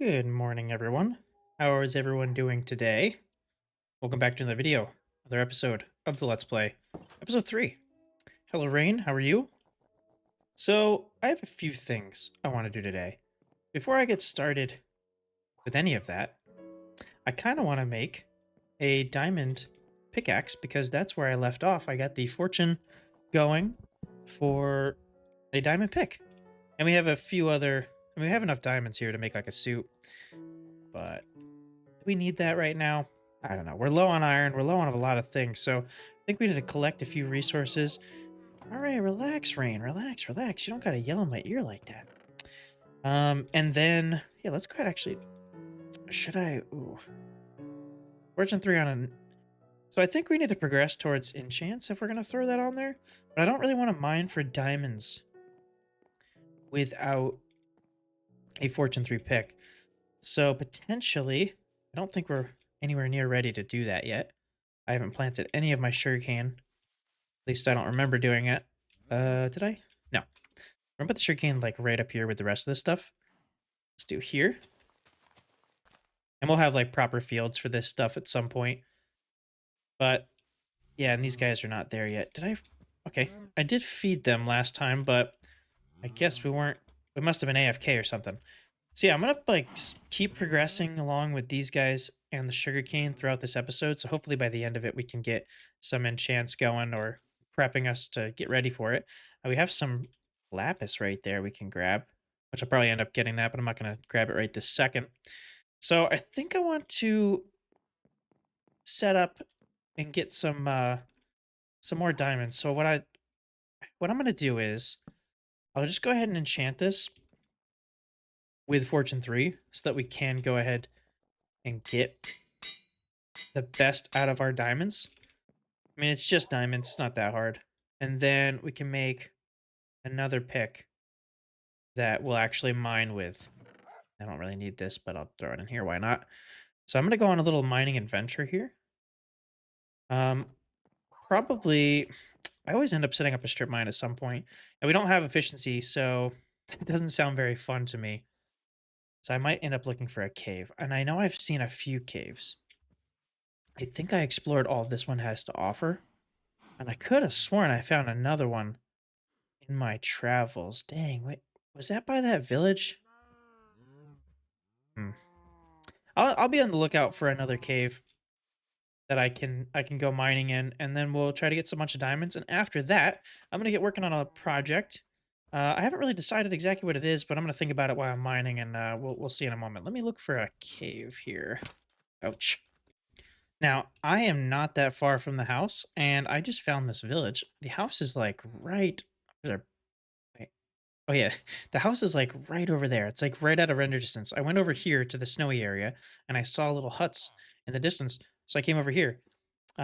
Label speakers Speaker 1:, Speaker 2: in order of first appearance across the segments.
Speaker 1: Good morning, everyone. How is everyone doing today? Welcome back to another video, another episode of the Let's Play, episode 3. Hello, Rain. How are you? So, I have a few things I want to do today. Before I get started with any of that, I kind of want to make a diamond pickaxe because that's where I left off. I got the fortune going for a diamond pick. And we have a few other, we have enough diamonds here to make like a suit, but do we need that right now? I don't know. We're low on iron. We're low on a lot of things. So I think we need to collect a few resources. All right, relax, Rain. Relax, relax. You don't gotta yell in my ear like that. And then yeah, let's go ahead. Actually, should I? Ooh, Fortune 3 on an. So I think we need to progress towards enchants if we're gonna throw that on there. But I don't really want to mine for diamonds without a Fortune 3 pick. So potentially, I don't think we're anywhere near ready to do that yet. I haven't planted any of my sugarcane. At least I don't remember doing it. Did I? No. I'm gonna put the sugarcane like right up here with the rest of this stuff. Let's do here. And we'll have like proper fields for this stuff at some point. But yeah, and these guys are not there yet. Did I? Okay. I did feed them last time, but I guess we weren't. We must have been AFK or something. So yeah, I'm gonna like keep progressing along with these guys and the sugarcane throughout this episode. So hopefully by the end of it, we can get some enchants going or prepping us to get ready for it. We have some lapis right there we can grab, which I'll probably end up getting that, but I'm not gonna grab it right this second. So I think I want to set up and get some more diamonds. So what I'm gonna do is I'll just go ahead and enchant this with Fortune 3 so that we can go ahead and get the best out of our diamonds. I mean, it's just diamonds, it's not that hard. And then we can make another pick that we'll actually mine with. I don't really need this, but I'll throw it in here. Why not? So I'm going to go on a little mining adventure here. Um, Probably, I always end up setting up a strip mine at some point. And we don't have efficiency, so it doesn't sound very fun to me. So I might end up looking for a cave. And I know I've seen a few caves. I think I explored all this one has to offer. And I could have sworn I found another one in my travels. Dang, wait, was that by that village? Hmm. I'll be on the lookout for another cave that I can go mining in, and then we'll try to get some bunch of diamonds. And after that, I'm gonna get working on a project. I haven't really decided exactly what it is, but I'm gonna think about it while I'm mining, and we'll see in a moment. Let me look for a cave here. Ouch. Now I am not that far from the house, and I just found this village. The house is like right. There's our Oh yeah, the house is like right over there. It's like right at a render distance. I went over here to the snowy area and I saw little huts in the distance. So I came over here. We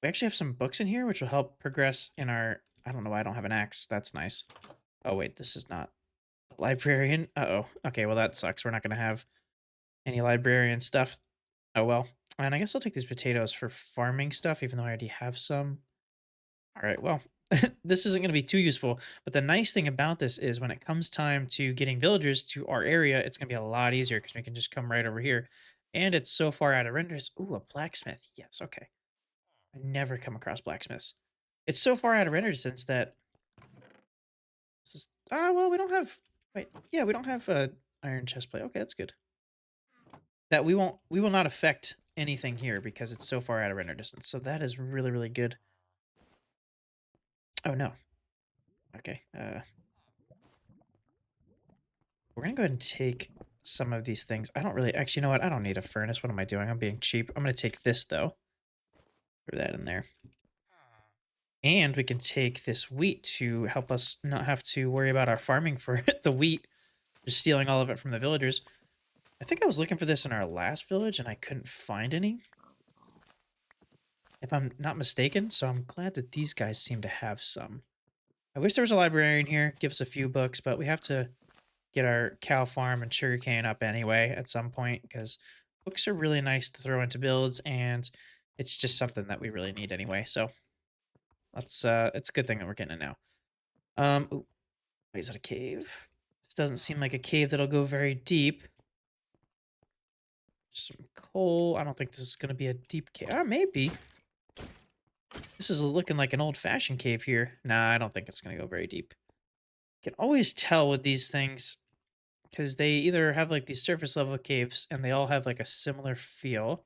Speaker 1: actually have some books in here which will help progress in our I don't know why I don't have an axe. That's nice. Oh wait, this is not a librarian. Uh-oh. Okay, well that sucks. We're not gonna have any librarian stuff. Oh well. And I guess I'll take these potatoes for farming stuff, even though I already have some. All right, well, this isn't going to be too useful, but the nice thing about this is when it comes time to getting villagers to our area, it's going to be a lot easier because we can just come right over here. And it's so far out of renders. Ooh, a blacksmith. Yes, okay. I never come across blacksmiths. It's so far out of render distance that this is well, we don't have wait, yeah, we don't have a iron chest plate. Okay, that's good. That we will not affect anything here because it's so far out of render distance. So that is really, really good. Oh no. Okay. We're gonna go ahead and take some of these things. I don't really actually, you know what? I don't need a furnace. What am I doing? I'm being cheap. I'm gonna take this though. Throw that in there. And we can take this wheat to help us not have to worry about our farming for the wheat, just stealing all of it from the villagers. I think I was looking for this in our last village and I couldn't find any, if I'm not mistaken. So I'm glad that these guys seem to have some. I wish there was a librarian here, give us a few books, but we have to get our cow farm and sugarcane up anyway at some point because books are really nice to throw into builds and it's just something that we really need anyway. So let's it's a good thing that we're getting it now. Ooh, wait, is that a cave? This doesn't seem like a cave that'll go very deep. Some coal. I don't think this is going to be a deep cave. Ah, maybe. This is looking like an old-fashioned cave here. Nah, I don't think it's going to go very deep. You can always tell with these things because they either have like these surface level caves and they all have like a similar feel.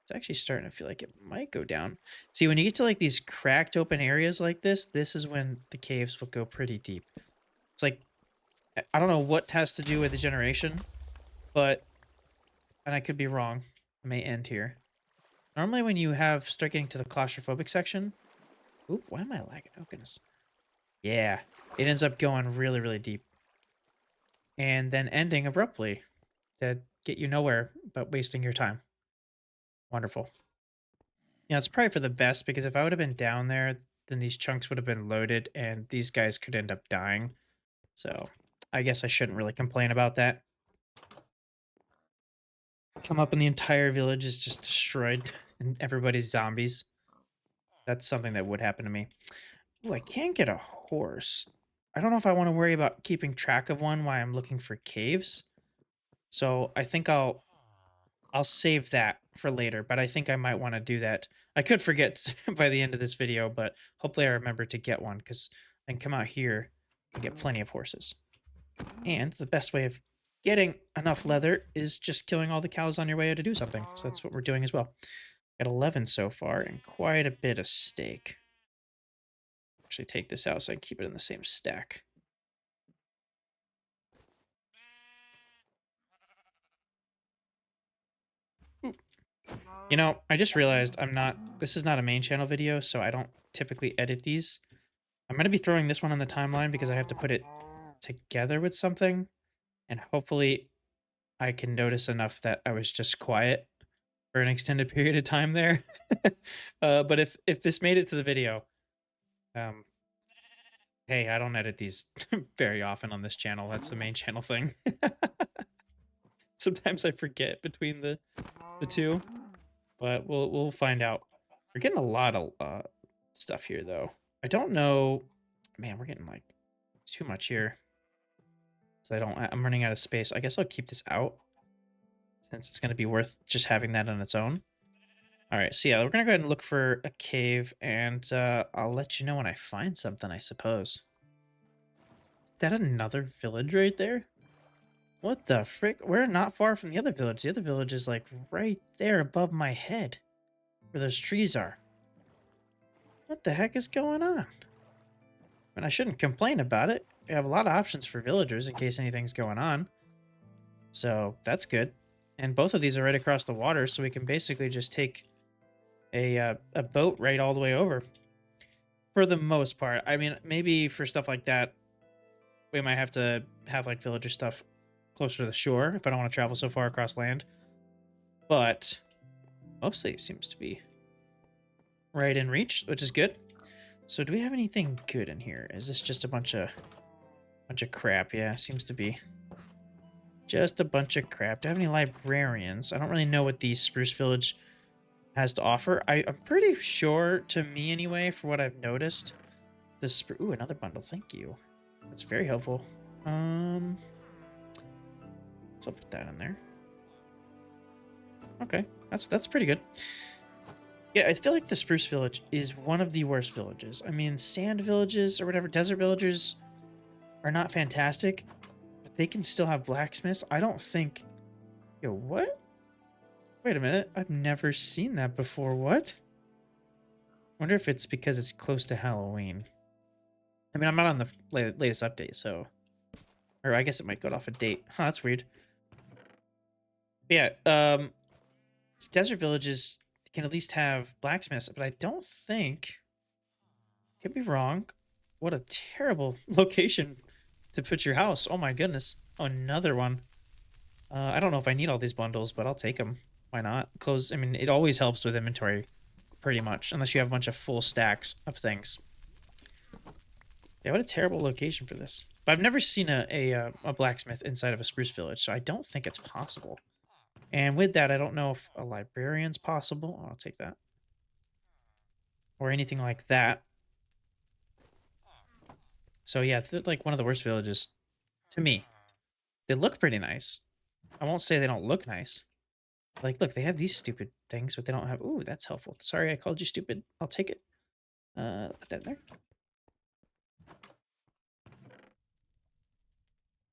Speaker 1: It's actually starting to feel like it might go down. See, when you get to like these cracked open areas like this is when the caves will go pretty deep. It's like, I don't know what has to do with the generation, but, and I could be wrong, it may end here. Normally when you start getting to the claustrophobic section, oop, why am I lagging? Oh goodness. Yeah, it ends up going really, really deep. And then ending abruptly to get you nowhere but wasting your time. Wonderful. Yeah, it's probably for the best because if I would have been down there, then these chunks would have been loaded and these guys could end up dying. So I guess I shouldn't really complain about that. Come up and the entire village is just destroyed and everybody's zombies. That's something that would happen to me. Ooh, I can get a horse. I don't know if I want to worry about keeping track of one while I'm looking for caves. So I think I'll save that for later, but I think I might want to do that. I could forget by the end of this video, but hopefully I remember to get one because I can come out here and get plenty of horses. And the best way of getting enough leather is just killing all the cows on your way to do something. So that's what we're doing as well. Got 11 so far and quite a bit of steak. Actually take this out so I can keep it in the same stack. You know, I just realized this is not a main channel video, so I don't typically edit these. I'm going to be throwing this one on the timeline because I have to put it together with something. And hopefully I can notice enough that I was just quiet for an extended period of time there. But if this made it to the video, um, hey, I don't edit these very often on this channel. That's the main channel thing. Sometimes I forget between the two, but we'll find out. We're getting a lot of stuff here though. I don't know, man. We're getting like too much here. So I'm running out of space. I guess I'll keep this out since it's going to be worth just having that on its own. All right, so yeah, we're going to go ahead and look for a cave, and I'll let you know when I find something, I suppose. Is that another village right there? What the frick? We're not far from the other village. The other village is like right there above my head, where those trees are. What the heck is going on? I mean, I shouldn't complain about it. We have a lot of options for villagers in case anything's going on. So that's good. And both of these are right across the water, so we can basically just take a boat right all the way over. For the most part. I mean, maybe for stuff like that, we might have to have like villager stuff closer to the shore if I don't want to travel so far across land. But mostly it seems to be right in reach, which is good. So do we have anything good in here? Is this just a bunch of crap? Yeah, seems to be. Just a bunch of crap. Do I have any librarians? I don't really know what the Spruce Village has to offer. I'm pretty sure, to me anyway, for what I've noticed, this. Ooh, another bundle. Thank you. That's very helpful. So I'll put that in there. Okay, that's pretty good. Yeah, I feel like the Spruce Village is one of the worst villages. I mean, sand villages or whatever, desert villagers are not fantastic, but they can still have blacksmiths. I don't think... Yo, what? Wait a minute. I've never seen that before. What? Wonder if it's because it's close to Halloween. I mean, I'm not on the latest update, so... Or I guess it might go off a date. Huh, that's weird. But yeah, desert villages can at least have blacksmiths, but I don't think... Could be wrong. What a terrible location to put your house. Oh my goodness. Oh, another one. I don't know if I need all these bundles, but I'll take them. Why not? Close. I mean, it always helps with inventory, pretty much, unless you have a bunch of full stacks of things. Yeah, what a terrible location for this. But I've never seen a blacksmith inside of a spruce village, so I don't think it's possible. And with that, I don't know if a librarian's possible. Oh, I'll take that. Or anything like that. So yeah, they're like one of the worst villages to me. They look pretty nice. I won't say they don't look nice. Like, look, they have these stupid things, but they don't have... Ooh, that's helpful. Sorry, I called you stupid. I'll take it. Put that in there.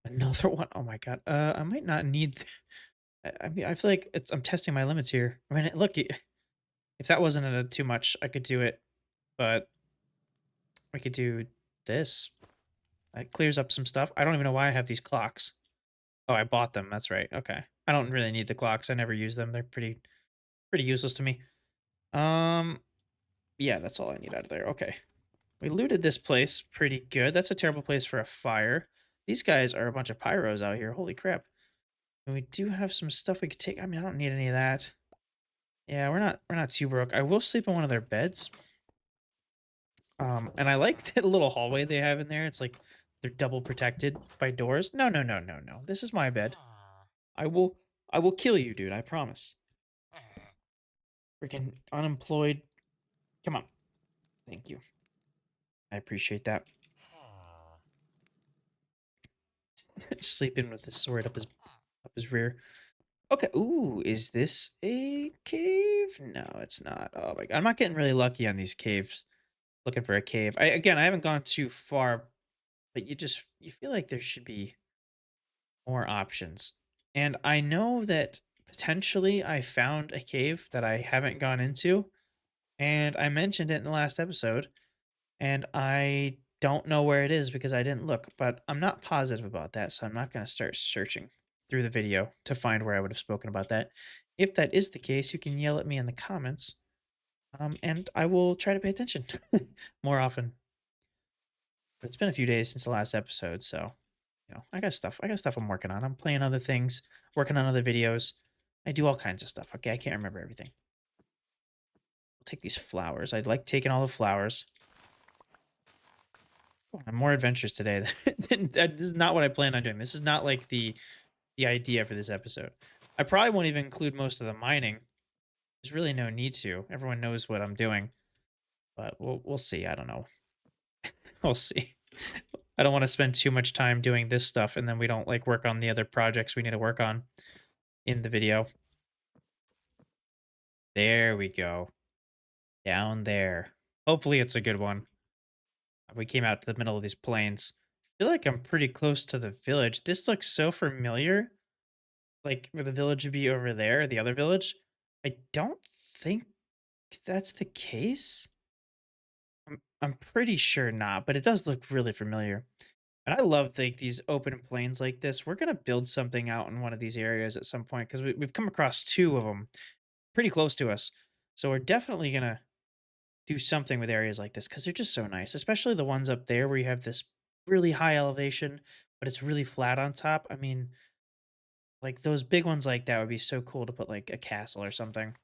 Speaker 1: Another one. Oh my god. I might not need... I mean, I feel like I'm testing my limits here. I mean, look, if that wasn't too much, I could do it, but we could do this. That clears up some stuff. I don't even know why I have these clocks. Oh, I bought them. That's right. Okay. I don't really need the clocks. I never use them. They're pretty useless to me. Um, yeah, that's all I need out of there. Okay. We looted this place pretty good. That's a terrible place for a fire. These guys are a bunch of pyros out here. Holy crap. And we do have some stuff we could take. I mean, I don't need any of that. Yeah, we're not too broke. I will sleep in one of their beds. And I like the little hallway they have in there. It's like they're double protected by doors. No, no, no, no, no. This is my bed. I will I will kill you, dude. I promise. Freaking unemployed. Come on. Thank you. I appreciate that. Sleeping with his sword up his rear. Okay. Ooh, is this a cave? No, it's not. Oh my god. I'm not getting really lucky on these caves. Looking for a cave. I haven't gone too far, but you feel like there should be more options. And I know that potentially I found a cave that I haven't gone into, and I mentioned it in the last episode, and I don't know where it is because I didn't look, but I'm not positive about that, so I'm not going to start searching through the video to find where I would have spoken about that. If that is the case, you can yell at me in the comments, and I will try to pay attention more often. But it's been a few days since the last episode, so I got stuff. I got stuff I'm working on. I'm playing other things, working on other videos. I do all kinds of stuff. Okay, I can't remember everything. I'll take these flowers. I'd like taking all the flowers. Oh, I'm more adventures today. This is not what I planned on doing. This is not like the idea for this episode. I probably won't even include most of the mining. There's really no need to. Everyone knows what I'm doing, but we'll see. I don't know. We'll see. I don't want to spend too much time doing this stuff and then we don't like work on the other projects we need to work on in the video. There we go. Down there. Hopefully it's a good one. We came out to the middle of these plains. I feel like I'm pretty close to the village. This looks so familiar. Like where the village would be over there, the other village. I don't think that's the case. I'm pretty sure not, but it does look really familiar. And I love like these open plains like this. We're gonna build something out in one of these areas at some point because we've come across two of them pretty close to us. So we're definitely gonna do something with areas like this because they're just so nice, especially the ones up there where you have this really high elevation, but it's really flat on top. I mean, like those big ones like that would be so cool to put like a castle or something.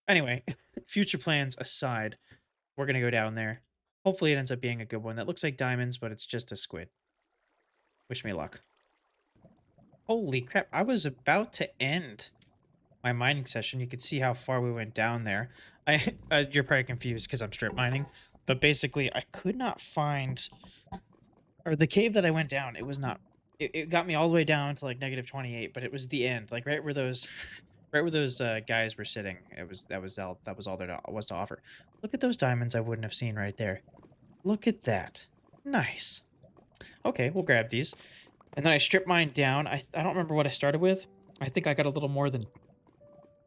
Speaker 1: Anyway, future plans aside, we're gonna go down there. Hopefully, it ends up being a good one that looks like diamonds, but it's just a squid. Wish me luck. Holy crap! I was about to end my mining session. You could see how far we went down there. You're probably confused because I'm strip mining, but basically I could not find, or the cave that I went down, it was not, it got me all the way down to like -28, but it was the end, like right where those right where those guys were sitting. That was all there was to offer. Look at those diamonds I wouldn't have seen right there. Look at that. Nice. Okay, we'll grab these. And then I strip mine down. I don't remember what I started with. I think I got a little more than,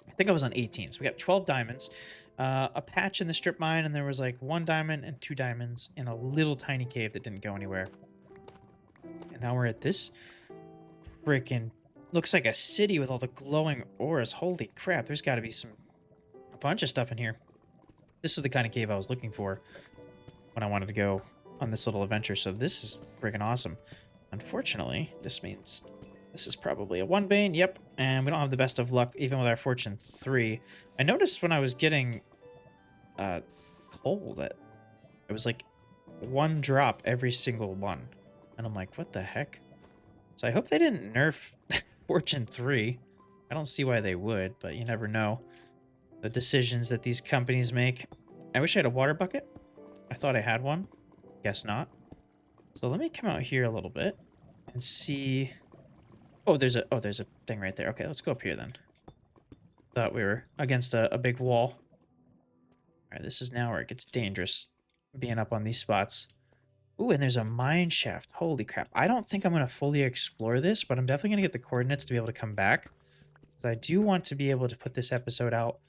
Speaker 1: I think I was on 18. So we got 12 diamonds, a patch in the strip mine, and there was like 1 diamond and 2 diamonds in a little tiny cave that didn't go anywhere. And now we're at this freaking, looks like a city with all the glowing ores. Holy crap, there's got to be a bunch of stuff in here. This is the kind of cave I was looking for when I wanted to go on this little adventure. So this is freaking awesome. Unfortunately, this means this is probably a 1 vein. Yep. And we don't have the best of luck, even with our fortune 3. I noticed when I was getting coal that it was like 1 drop every single one. And I'm like, what the heck? So I hope they didn't nerf fortune 3. I don't see why they would, but you never know. The decisions that these companies make. I wish I had a water bucket. I thought I had one. Guess not. So let me come out here a little bit and see. Oh, there's a thing right there. Okay, let's go up here then. Thought we were against a big wall. All right, this is now where it gets dangerous, being up on these spots. Ooh, and there's a mine shaft. Holy crap. I don't think I'm going to fully explore this, but I'm definitely going to get the coordinates to be able to come back. Because I do want to be able to put this episode out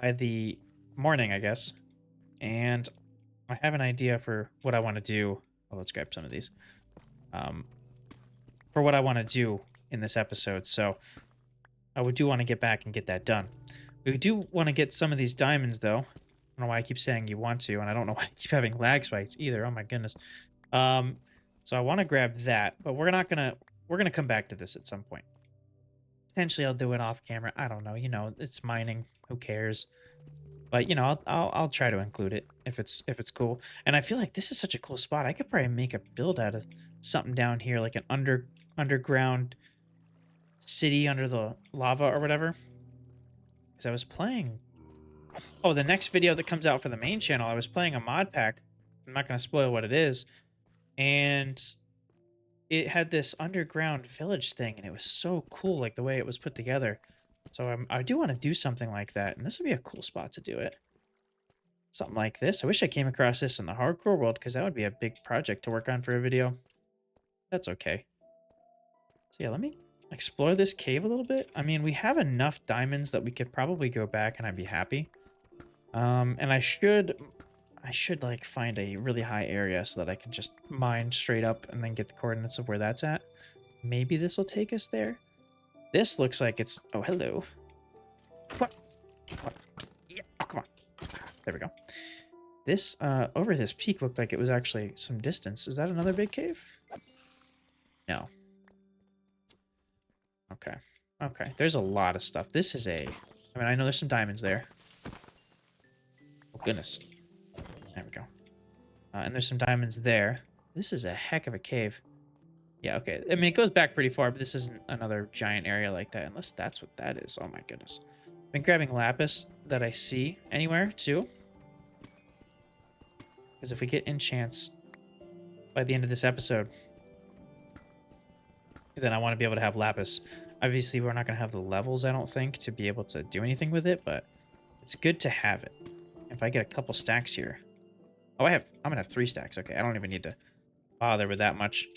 Speaker 1: by the morning, I guess. And I have an idea for what I want to do. Oh, let's grab some of these. Um, for what I want to do in this episode. So I do want to get back and get that done. We do want to get some of these diamonds, though. I don't know why I keep saying you want to, and I don't know why I keep having lag spikes either. Oh my goodness. So I want to grab that, but we're gonna come back to this at some point. Potentially I'll do it off camera. I don't know. You know, it's mining. Who cares? But you know, I'll try to include it if it's cool. And I feel like this is such a cool spot. I could probably make a build out of something down here, like an underground city under the lava or whatever. Because I was playing. Oh, the next video that comes out for the main channel, I was playing a mod pack. I'm not going to spoil what it is. And it had this underground village thing, and it was so cool, like the way it was put together. So I do want to do something like that, and this would be a cool spot to do it. Something like this. I wish I came across this in the hardcore world, because that would be a big project to work on for a video. That's okay. So yeah, let me explore this cave a little bit. I mean, we have enough diamonds that we could probably go back and I'd be happy. And I should like find a really high area so that I can just mine straight up and then get the coordinates of where that's at. Maybe this will take us there. This looks like it's... Oh, hello. Come on. Come on. Yeah. Oh, come on. There we go. This, over this peak looked like it was actually some distance. Is that another big cave? No. Okay. Okay. There's a lot of stuff. This is a... I mean, I know there's some diamonds there. Oh, goodness. There we go. And there's some diamonds there. This is a heck of a cave. Yeah, okay. I mean, it goes back pretty far, but this isn't another giant area like that, unless that's what that is. Oh my goodness. I've been grabbing lapis that I see anywhere, too. Because if we get enchants by the end of this episode, then I want to be able to have lapis. Obviously, we're not going to have the levels, I don't think, to be able to do anything with it, but it's good to have it. If I get a couple stacks here. Oh, I'm going to have 3 stacks. Okay, I don't even need to bother with that much.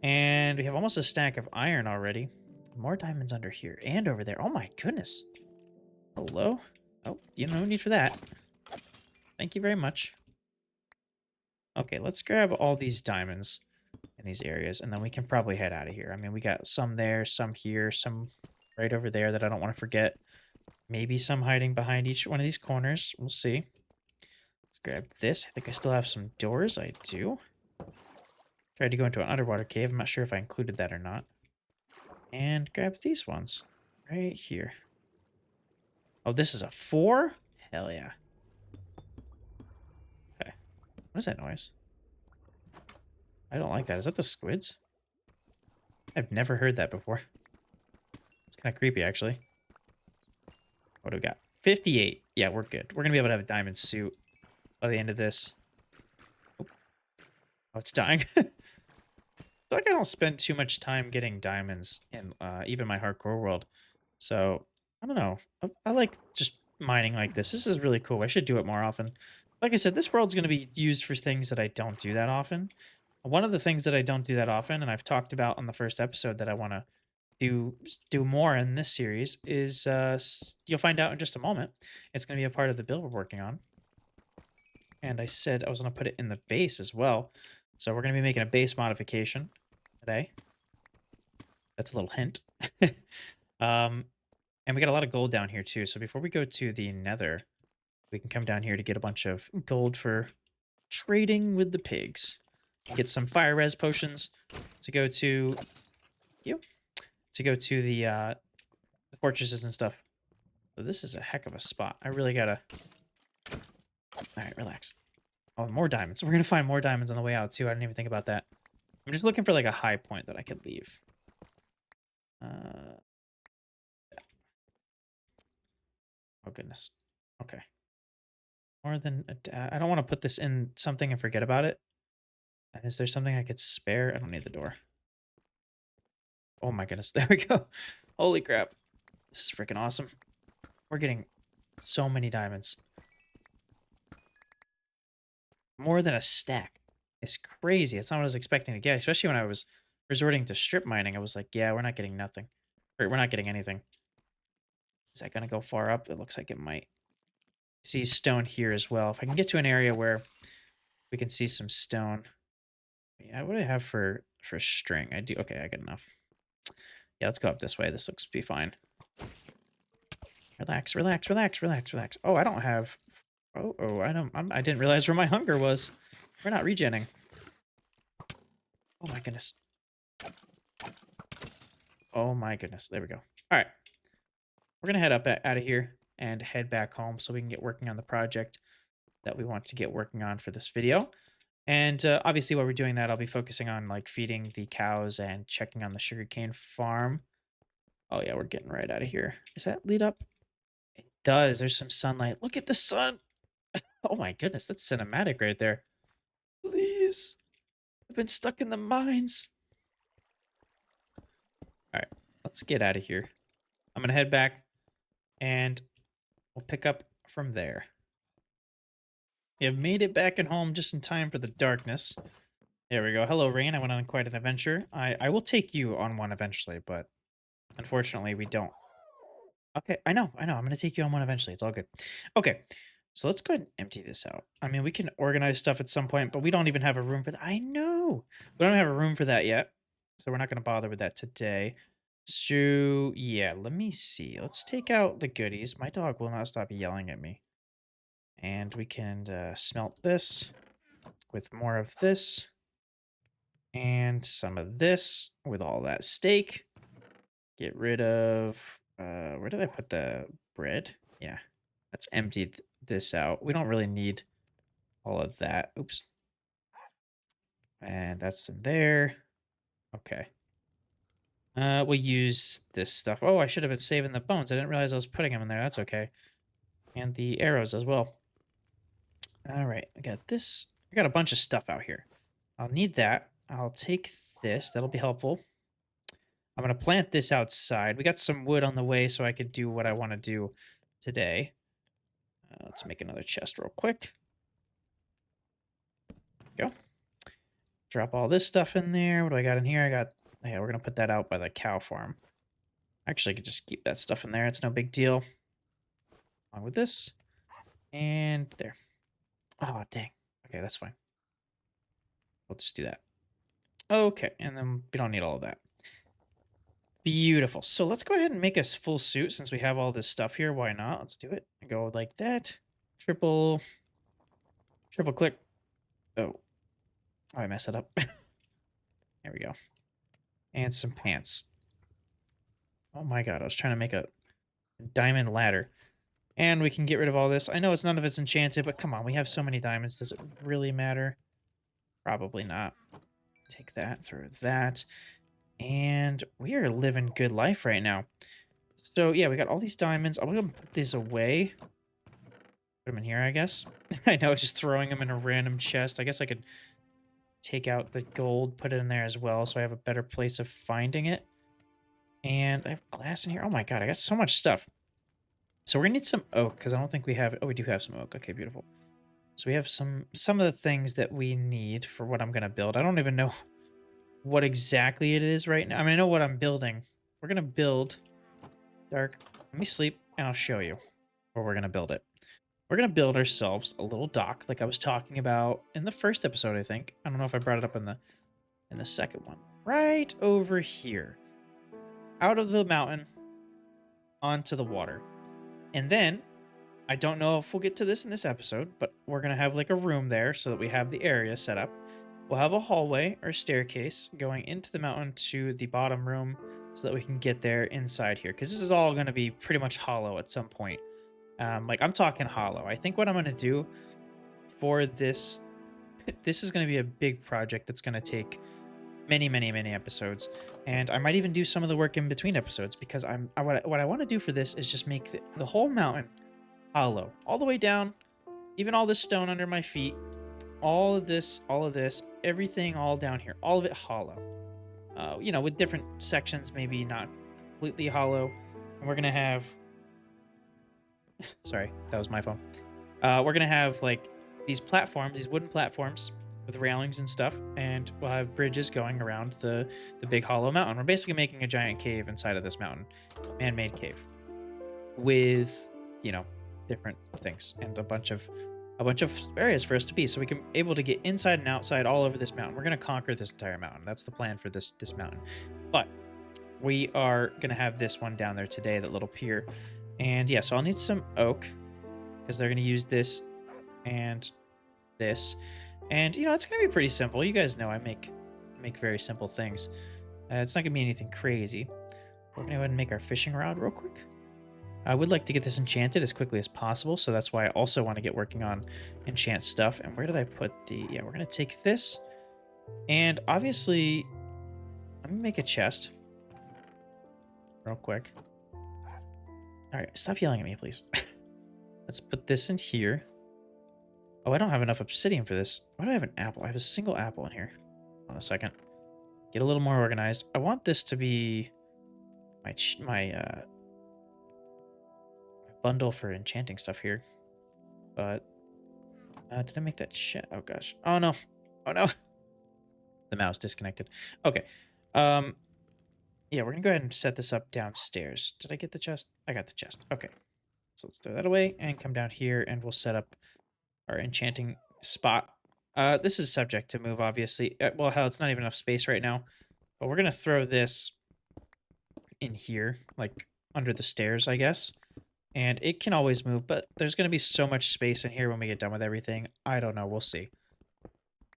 Speaker 1: And we have almost a stack of iron already. More diamonds under here and over there. Oh my goodness. Hello? Oh, you know, no need for that. Thank you very much. Okay, let's grab all these diamonds in these areas, and then we can probably head out of here. I mean, we got some there, some here, some right over there that I don't want to forget. Maybe some hiding behind each one of these corners. We'll see. Let's grab this. I think I still have some doors. I do. Tried to go into an underwater cave. I'm not sure if I included that or not. And grab these ones right here. Oh, this is a 4? Hell yeah. Okay. What is that noise? I don't like that. Is that the squids? I've never heard that before. It's kind of creepy, actually. What do we got? 58. Yeah, we're good. We're going to be able to have a diamond suit by the end of this. Oh, it's dying. I feel like I don't spend too much time getting diamonds in even my hardcore world. So, I don't know. I like just mining like this. This is really cool. I should do it more often. Like I said, this world's going to be used for things that I don't do that often. One of the things that I don't do that often, and I've talked about on the first episode that I want to do more in this series, is you'll find out in just a moment. It's going to be a part of the build we're working on. And I said I was going to put it in the base as well. So we're going to be making a base modification today. That's a little hint. And we got a lot of gold down here too. So before we go to the nether, we can come down here to get a bunch of gold for trading with the pigs. Get some fire res potions to go to the fortresses and stuff. So this is a heck of a spot. I really gotta... Alright, relax. Oh, more diamonds. We're gonna find more diamonds on the way out too. I didn't even think about that. I'm just looking for like a high point that I could leave. Oh goodness. Okay. More than I don't want to put this in something and forget about it. And is there something I could spare? I don't need the door. Oh my goodness. There we go. Holy crap. This is freaking awesome. We're getting so many diamonds. More than a stack. It's crazy. It's not what I was expecting to get, especially when I was resorting to strip mining. I was like, yeah, we're not getting nothing. Or we're not getting anything. Is that going to go far up? It looks like it might. See stone here as well. If I can get to an area where we can see some stone. Yeah, what do I have for string? I do. Okay, I got enough. Yeah, let's go up this way. This looks to be fine. Relax, relax, relax, relax, relax. Oh, I don't have. Oh, I didn't realize where my hunger was. We're not regenning. Oh my goodness. Oh my goodness. There we go. All right. We're going to head up out of here and head back home so we can get working on the project that we want to get working on for this video. And obviously while we're doing that, I'll be focusing on like feeding the cows and checking on the sugarcane farm. Oh yeah, we're getting right out of here. Does that lead up? It does. There's some sunlight. Look at the sun. Oh my goodness, that's cinematic right there. Please. I've been stuck in the mines. All right, let's get out of here. I'm going to head back and we'll pick up from there. We have made it back at home just in time for the darkness. There we go. Hello, Rain. I went on quite an adventure. I will take you on one eventually, but unfortunately we don't. Okay, I know. I'm going to take you on one eventually. It's all good. Okay, so let's go ahead and empty this out. I mean, we can organize stuff at some point, but we don't even have a room for that. I know. We don't have a room for that yet, so we're not going to bother with that today. So, yeah, let me see. Let's take out the goodies. My dog will not stop yelling at me. And we can smelt this with more of this. And some of this with all that steak. Get rid of... where did I put the bread? Yeah. Let's empty this out. We don't really need all of that. Oops. And that's in there. Okay. We'll use this stuff. Oh, I should have been saving the bones. I didn't realize I was putting them in there. That's okay. And the arrows as well. All right. I got this. I got a bunch of stuff out here. I'll need that. I'll take this. That'll be helpful. I'm going to plant this outside. We got some wood on the way so I could do what I want to do today. Let's make another chest real quick. Go. Drop all this stuff in there. What do I got in here? Yeah, we're going to put that out by the cow farm. Actually, I could just keep that stuff in there. It's no big deal. Along with this. And there. Oh, dang. Okay, that's fine. We'll just do that. Okay, and then we don't need all of that. Beautiful. So let's go ahead and make us full suit since we have all this stuff here. Why not? Let's do it. Go like that. Triple click. Oh, I messed it up. There we go. And some pants. Oh my god, I was trying to make a diamond ladder. And we can get rid of all this. I know none of it's enchanted, but come on, we have so many diamonds. Does it really matter? Probably not. Take that, throw that. And we are living good life right now. So yeah, we got all these diamonds. I'm going to put these away. Put them in here, I guess. I know, just throwing them in a random chest. I guess I could take out the gold, put it in there as well, so I have a better place of finding it. And I have glass in here. Oh my god, I got so much stuff. So we're going to need some oak, because I don't think we have... Oh, we do have some oak. Okay, beautiful. So we have some of the things that we need for what I'm going to build. I don't even know what exactly it is right now. I mean, I know what I'm building. We're going to build... Dark. Let me sleep, and I'll show you where we're going to build it. We're going to build ourselves a little dock, like I was talking about in the first episode, I think. I don't know if I brought it up in the second one. Right over here. Out of the mountain, onto the water. And then, I don't know if we'll get to this in this episode, but we're going to have like a room there so that we have the area set up. We'll have a hallway or staircase going into the mountain to the bottom room so that we can get there inside here. Because this is all going to be pretty much hollow at some point. Like, I'm talking hollow. I think what I'm going to do for this is going to be a big project that's going to take many, many, many episodes. And I might even do some of the work in between episodes because what I want to do for this is just make the whole mountain hollow. All the way down, even all this stone under my feet, all of this, everything all down here, all of it hollow. You know, with different sections, maybe not completely hollow. And we're going to have Sorry, that was my phone. We're gonna have like these platforms, these wooden platforms with railings and stuff, and we'll have bridges going around the big hollow mountain. We're basically making a giant cave inside of this mountain, man-made cave, with different things and a bunch of areas for us to be, so we can able to get inside and outside all over this mountain. We're gonna conquer this entire mountain. That's the plan for this mountain. But we are gonna have this one down there today, that little pier. And yeah, so I'll need some oak because they're gonna use this and this. And it's gonna be pretty simple. You guys know I make very simple things. It's not gonna be anything crazy. We're gonna go ahead and make our fishing rod real quick. I would like to get this enchanted as quickly as possible, so that's why I also want to get working on enchant stuff. And where did I put the... Yeah, we're going to take this, and obviously, I'm going to make a chest real quick. All right, stop yelling at me, please. Let's put this in here. Oh, I don't have enough obsidian for this. Why do I have an apple? I have a single apple in here. Hold on a second. Get a little more organized. I want this to be my bundle for enchanting stuff here, but did I make that shit? Oh gosh. Oh no. Oh no. The mouse disconnected. Okay. Yeah, we're gonna go ahead and set this up downstairs. Did I get the chest? I got the chest. Okay. So let's throw that away and come down here, and we'll set up our enchanting spot. This is subject to move, obviously. Well, hell, it's not even enough space right now, but we're gonna throw this in here, like under the stairs, I guess. And it can always move, but there's going to be so much space in here when we get done with everything. I don't know. We'll see.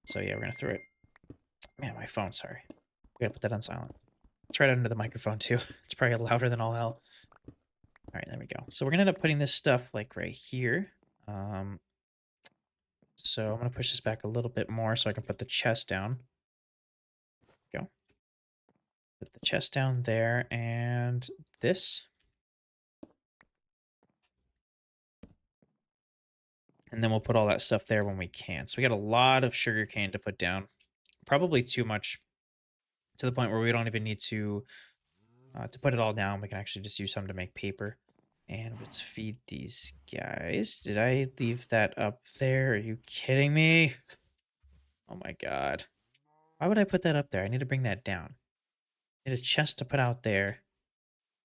Speaker 1: So yeah, we're going to throw it. Man, my phone, sorry. We got to put that on silent. It's right under the microphone, too. It's probably louder than all hell. All right, there we go. So we're going to end up putting this stuff, like, right here. So I'm going to push this back a little bit more so I can put the chest down. Go. Put the chest down there, and this. And then we'll put all that stuff there when we can. So we got a lot of sugarcane to put down. Probably too much, to the point where we don't even need to put it all down. We can actually just use some to make paper. And let's feed these guys. Did I leave that up there? Are you kidding me? Oh my god. Why would I put that up there? I need to bring that down. I need a chest to put out there,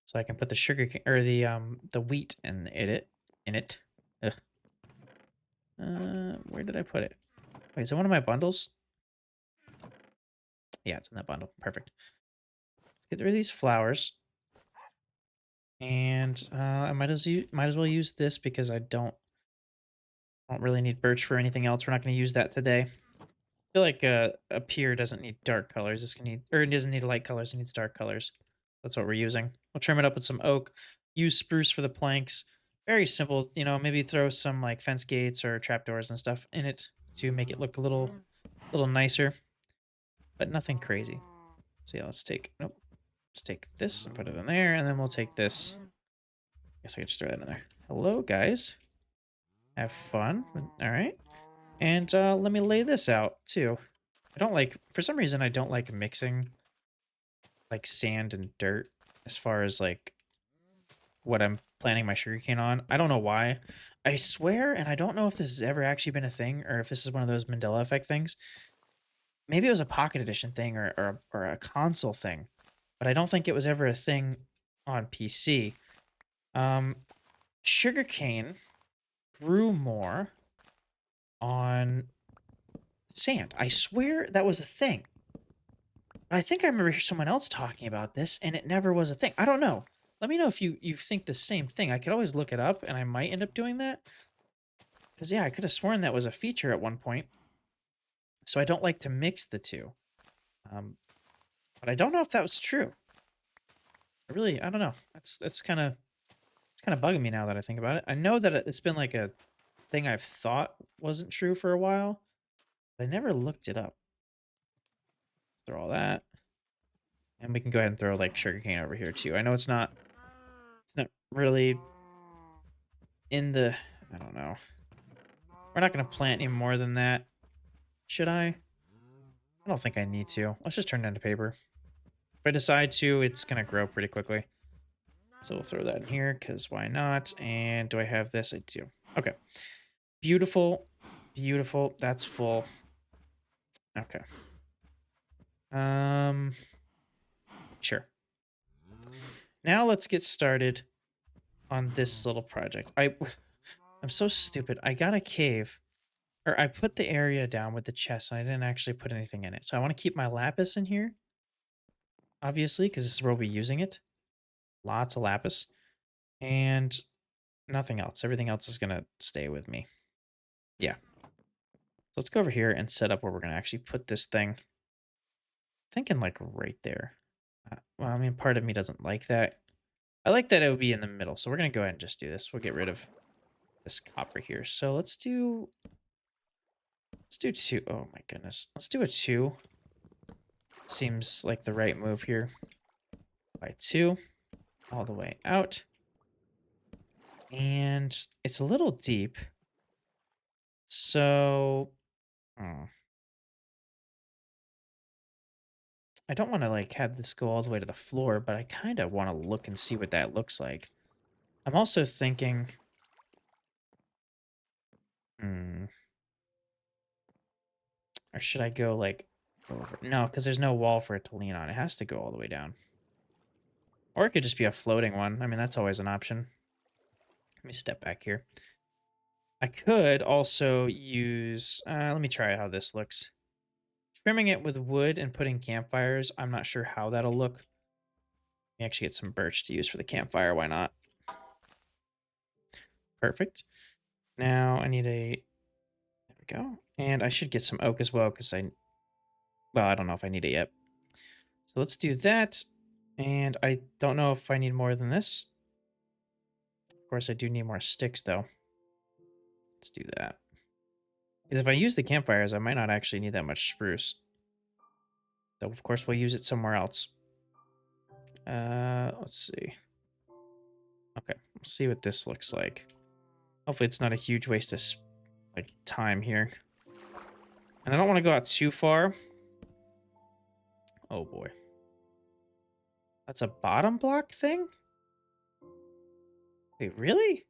Speaker 1: so I can put the sugarcane or the wheat in it. Ugh. Where did I put it? Wait, is it one of my bundles? Yeah, it's in that bundle. Perfect. Let's get rid of these flowers. And I might as well use this because I don't really need birch for anything else. We're not going to use that today. I feel like a pier doesn't need dark colors. It doesn't need light colors. It needs dark colors. That's what we're using. We'll trim it up with some oak. Use spruce for the planks. Very simple. Maybe throw some like fence gates or trapdoors and stuff in it to make it look a little nicer, but nothing crazy. So yeah, let's take this and put it in there, and then we'll take this. Guess I could just throw that in there. Hello, guys. Have fun. All right. And let me lay this out, too. For some reason, I don't like mixing, like, sand and dirt as far as, like, what I'm planting my sugarcane on. I don't know why. I swear, and I don't know if this has ever actually been a thing, or if this is one of those Mandela effect things. Maybe it was a Pocket Edition thing or a console thing, but I don't think it was ever a thing on PC. Sugarcane grew more on sand. I swear that was a thing. But I think I remember someone else talking about this, and it never was a thing. I don't know. Let me know if you think the same thing. I could always look it up, and I might end up doing that. Because, yeah, I could have sworn that was a feature at one point. So I don't like to mix the two. But I don't know if that was true. I don't know. It's kind of bugging me now that I think about it. I know that it's been like a thing I've thought wasn't true for a while, but I never looked it up. Let's throw all that. And we can go ahead and throw like sugarcane over here too. I know it's not really in the, I don't know. We're not going to plant any more than that. Should I? I don't think I need to. Let's just turn it into paper. If I decide to, it's going to grow pretty quickly. So we'll throw that in here because why not? And do I have this? I do. Okay. Beautiful. Beautiful. That's full. Okay. Sure. Now let's get started on this little project. I'm so stupid. I got a cave, or I put the area down with the chest, and I didn't actually put anything in it. So I want to keep my lapis in here, obviously, because this is where we'll be using it. Lots of lapis. And nothing else. Everything else is going to stay with me. Yeah. So let's go over here and set up where we're going to actually put this thing. Thinking like right there. Well, I mean, part of me doesn't like that. I like that it would be in the middle. So we're going to go ahead and just do this. We'll get rid of this copper here. So let's do two. Oh my goodness. Let's do a 2. Seems like the right move here. By 2 all the way out. And it's a little deep. So I don't want to like have this go all the way to the floor, but I kind of want to look and see what that looks like. I'm also thinking, or should I go like over? No, because there's no wall for it to lean on. It has to go all the way down. Or it could just be a floating one. I mean, that's always an option. Let me step back here. I could also use, let me try how this looks. Trimming it with wood and putting campfires. I'm not sure how that'll look. Let me actually get some birch to use for the campfire. Why not? Perfect. Now I need a, there we go. And I should get some oak as well because well, I don't know if I need it yet. So let's do that. And I don't know if I need more than this. Of course, I do need more sticks though. Let's do that. Because if I use the campfires, I might not actually need that much spruce. So of course we'll use it somewhere else. Let's see. Okay, let's see what this looks like. Hopefully it's not a huge waste of like time here. And I don't want to go out too far. Oh boy. That's a bottom block thing? Wait, really?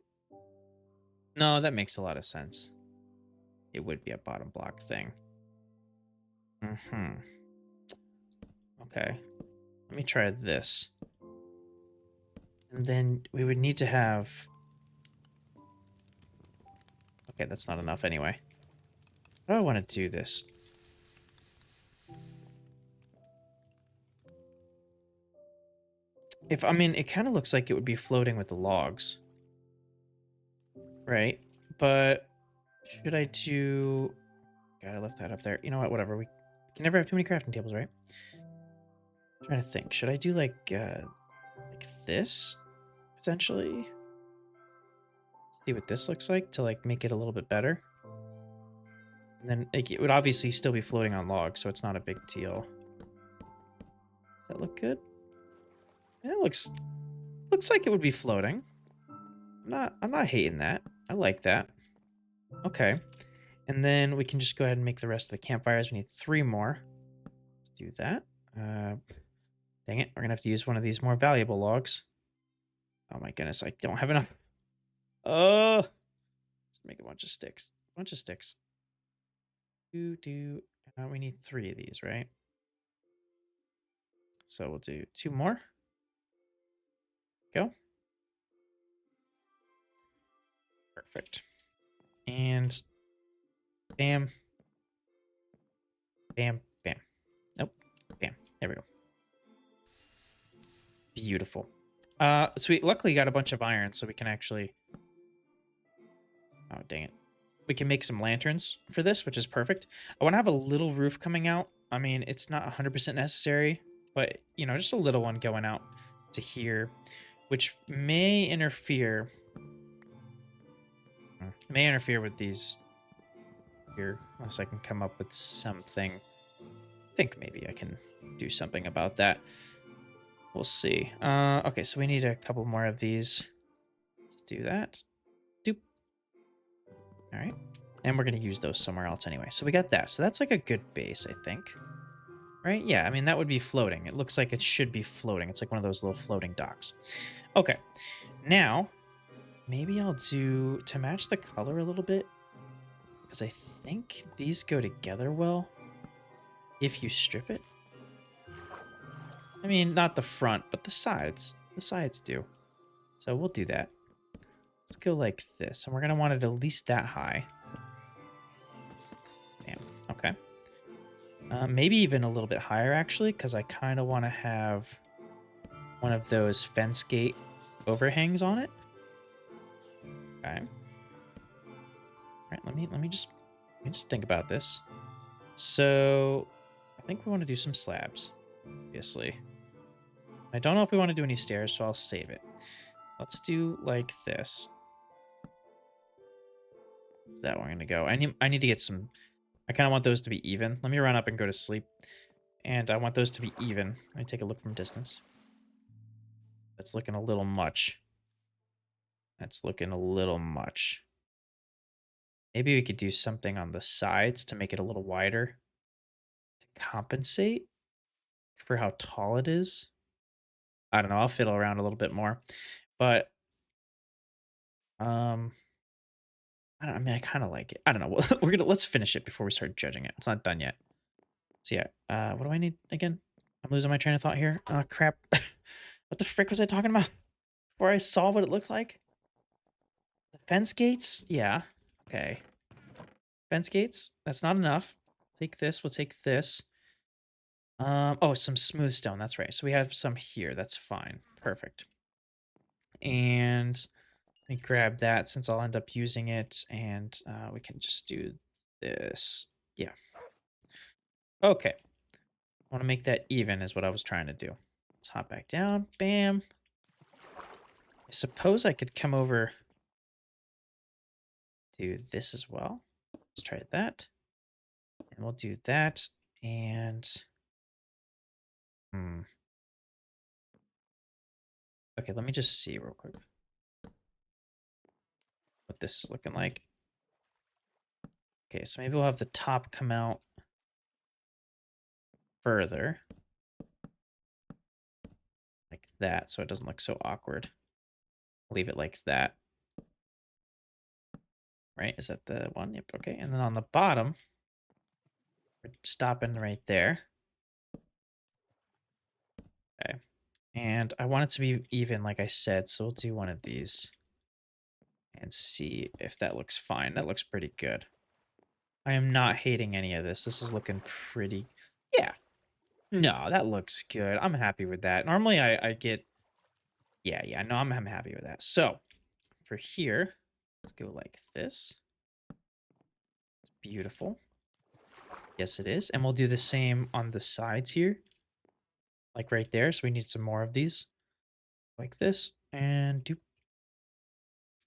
Speaker 1: No, that makes a lot of sense. It would be a bottom block thing. Okay. Let me try this. And then we would need to have... Okay, that's not enough anyway. How do I want to do this? I mean, it kind of looks like it would be floating with the logs. Right? But should I do... God, I left that up there. You know what? Whatever. We can never have too many crafting tables, right? I'm trying to think. Should I do like this? Potentially? See what this looks like to like make it a little bit better. And then like, it would obviously still be floating on logs, so it's not a big deal. Does that look good? Yeah, it looks like it would be floating. I'm not hating that. I like that. Okay. And then we can just go ahead and make the rest of the campfires. We need 3 more. Let's do that. Dang it, we're gonna have to use one of these more valuable logs. Oh my goodness, I don't have enough. Oh, let's make a bunch of sticks. Bunch of sticks. We need 3 of these, right? So we'll do 2 more. Go. Perfect. And bam. Bam, bam. Nope. Bam. There we go. Beautiful. Sweet. Luckily got a bunch of iron, so we can actually... Oh, dang it. We can make some lanterns for this, which is perfect. I want to have a little roof coming out. I mean, it's not 100% necessary, but, you know, just a little one going out to here, which may interfere... May interfere with these here, unless I can come up with something. I think maybe I can do something about that. We'll see. Okay, so we need a couple more of these. Let's do that. Doop. All right. And we're going to use those somewhere else anyway. So we got that. So that's like a good base, I think. right? Yeah, I mean, that would be floating. It looks like it should be floating. It's like one of those little floating docks. Okay, now maybe I'll do, to match the color a little bit, because I think these go together well if you strip it. I mean, not the front, but the sides. The sides do. So we'll do that. Let's go like this. And we're going to want it at least that high. Damn. Okay. Maybe even a little bit higher, actually, because I kind of want to have one of those fence gate overhangs on it. Okay. All right, let me just think about this. So I think we want to do some slabs, obviously. I don't know if we want to do any stairs, so I'll save it. Let's do like this. Is that where I'm gonna go? I need to get some. I kind of want those to be even. Let me run up and go to sleep. And I want those to be even. Let me take a look from distance. That's looking a little much. That's looking a little much. Maybe we could do something on the sides to make it a little wider to compensate for how tall it is. I don't know. I'll fiddle around a little bit more, but um, I mean, I kind of like it. I don't know. Let's finish it before we start judging it. It's not done yet. So yeah, what do I need again? I'm losing my train of thought here. Oh crap! What the frick was I talking about before I saw what it looked like? The fence gates? Yeah. Okay. Fence gates. That's not enough. Take this. We'll take this. Oh, some smooth stone. That's right. So we have some here. That's fine. Perfect. And let me grab that since I'll end up using it, and we can just do this. Yeah. Okay. I want to make that even is what I was trying to do. Let's hop back down. Bam. I suppose I could come over to this as well. Let's try that. And we'll do that. And okay, let me just see real quick what this is looking like. Okay, so maybe we'll have the top come out further. Like that, so it doesn't look so awkward. Leave it like that. Right? Is that the one? Yep, okay. And then on the bottom, we're stopping right there. Okay. And I want it to be even, like I said, so we'll do one of these and see if that looks fine. That looks pretty good. I am not hating any of this. This is looking pretty... Yeah. No, that looks good. I'm happy with that. Normally I get... Yeah, no, I'm happy with that. So, for here, let's go like this. It's beautiful. Yes, it is. And we'll do the same on the sides here. Like right there. So we need some more of these. Like this. And do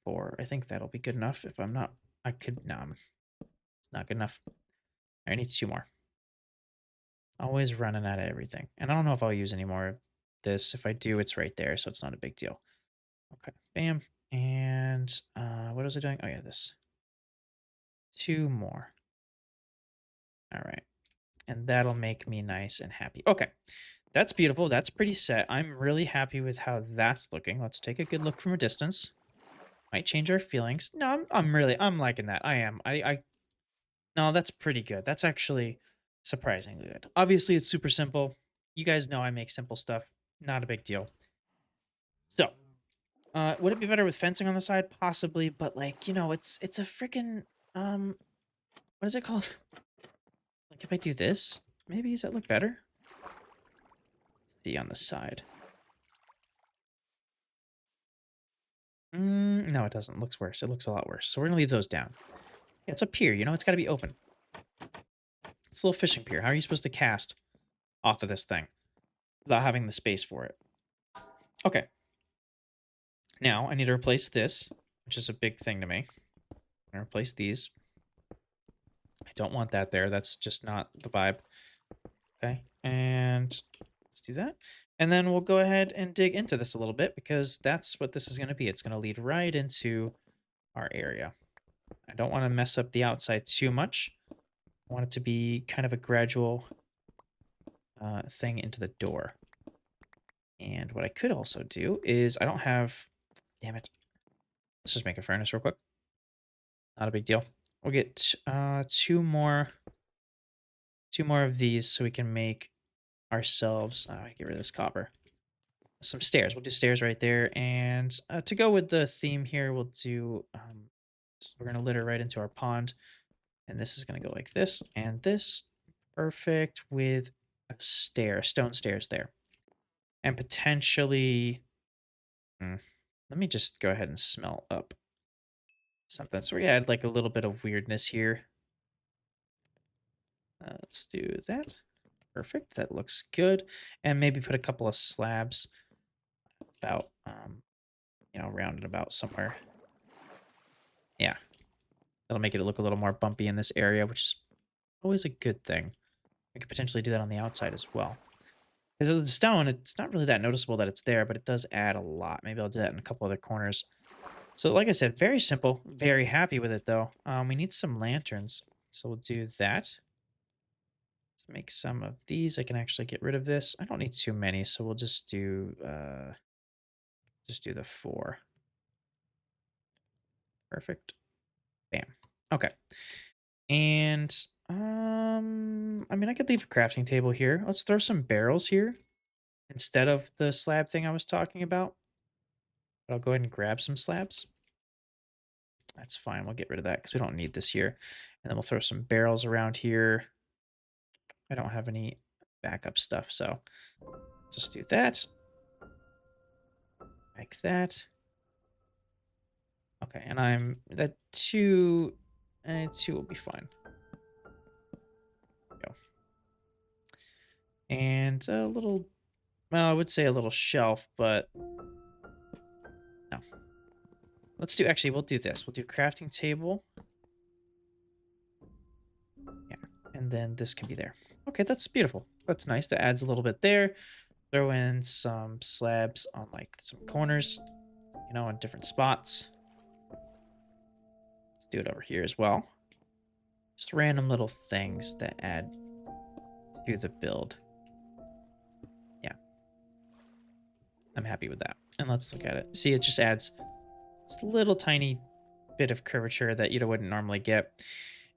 Speaker 1: 4. I think that'll be good enough. If I'm not... I could... No, it's not good enough. I need 2 more. Always running out of everything. And I don't know if I'll use any more of this. If I do, it's right there, so it's not a big deal. Okay, bam. And what was I doing? Oh, yeah, this. 2 more. All right. And that'll make me nice and happy. Okay, that's beautiful. That's pretty set. I'm really happy with how that's looking. Let's take a good look from a distance. Might change our feelings. No, I'm liking that. I am. No, that's pretty good. That's actually surprisingly good. Obviously, it's super simple. You guys know I make simple stuff. Not a big deal. So, would it be better with fencing on the side? Possibly, but like, it's a freaking what is it called? Like if I do this, maybe does that look better? Let's see on the side. No, it doesn't. It looks worse. It looks a lot worse. So we're gonna leave those down. Yeah, it's a pier, it's gotta be open. It's a little fishing pier. How are you supposed to cast off of this thing without having the space for it? Okay. Now I need to replace this, which is a big thing to me. I'm gonna replace these. I don't want that there. That's just not the vibe. Okay, and let's do that. And then we'll go ahead and dig into this a little bit because that's what this is going to be. It's going to lead right into our area. I don't want to mess up the outside too much. I want it to be kind of a gradual thing into the door. And what I could also do is I don't have... Damn it. Let's just make a furnace real quick. Not a big deal. We'll get two more of these so we can make ourselves... get rid of this copper. Some stairs. We'll do stairs right there. And to go with the theme here, we'll do... we're going to litter right into our pond. And this is going to go like this and this. Perfect with a stone stairs there. And potentially... let me just go ahead and smell up something. So we add like a little bit of weirdness here. Let's do that. Perfect. That looks good. And maybe put a couple of slabs about, rounded about somewhere. Yeah. That'll make it look a little more bumpy in this area, which is always a good thing. We could potentially do that on the outside as well. Because of the stone, it's not really that noticeable that it's there, but it does add a lot. Maybe I'll do that in a couple other corners. So like I said, very simple. Very happy with it, though. We need some lanterns. So we'll do that. Let's make some of these. I can actually get rid of this. I don't need too many, so we'll just do the 4. Perfect. Bam. Okay. And I mean, I could leave a crafting table here. Let's throw some barrels here instead of the slab thing I was talking about. But I'll go ahead and grab some slabs. That's fine. We'll get rid of that because we don't need this here. And then we'll throw some barrels around here. I don't have any backup stuff, so just do that. Like that. Okay, and that 2 will be fine. Go. And a little, well, I would say a little shelf, but no. Actually, we'll do this. We'll do crafting table. Yeah, and then this can be there. Okay, that's beautiful. That's nice. That adds a little bit there. Throw in some slabs on like some corners, in different spots. Let's do it over here as well. Just random little things that add to the build. Yeah. I'm happy with that. And let's look at it. See, it just adds this little tiny bit of curvature that you wouldn't normally get.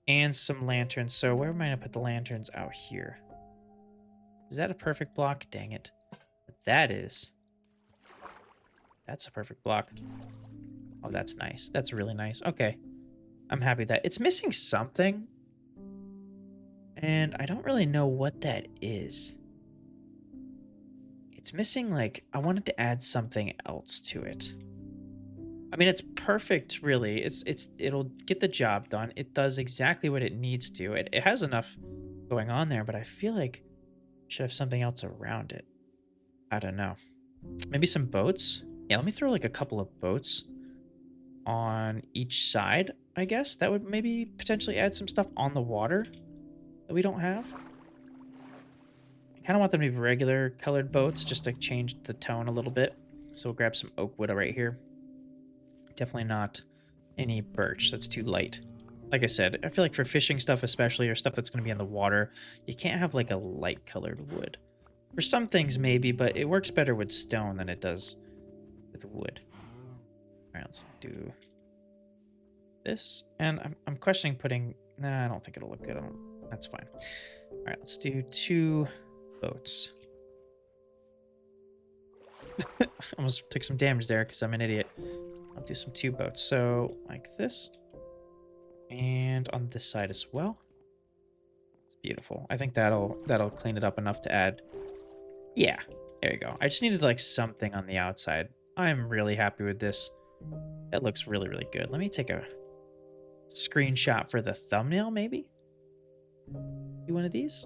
Speaker 1: And some lanterns. So where am I going to put the lanterns? Out here. Is that a perfect block? Dang it. That is. That's a perfect block. Oh, that's nice. That's really nice. Okay. I'm happy with that. It's missing something. And I don't really know what that is. It's missing, like, I wanted to add something else to it. I mean, it's perfect, really. It'll get the job done. It does exactly what it needs to. It has enough going on there, but I feel like I should have something else around it. I don't know. Maybe some boats? Yeah, let me throw like a couple of boats on each side, I guess. That would maybe potentially add some stuff on the water that we don't have. I kind of want them to be regular colored boats just to change the tone a little bit. So we'll grab some oak wood right here. Definitely not any birch. That's too light. Like I said, I feel like for fishing stuff especially, or stuff that's going to be in the water, you can't have like a light colored wood. For some things maybe, but it works better with stone than it does with wood. All right, let's do this. And I'm questioning putting... Nah, I don't think it'll look good. That's fine. All right, let's do 2 boats. Almost took some damage there because I'm an idiot. I'll do some 2 boats. So like this. And on this side as well. It's beautiful. I think that'll clean it up enough to add. Yeah, there you go. I just needed like something on the outside. I'm really happy with this. That looks really, really good. Let me take a screenshot for the thumbnail, maybe? Do one of these?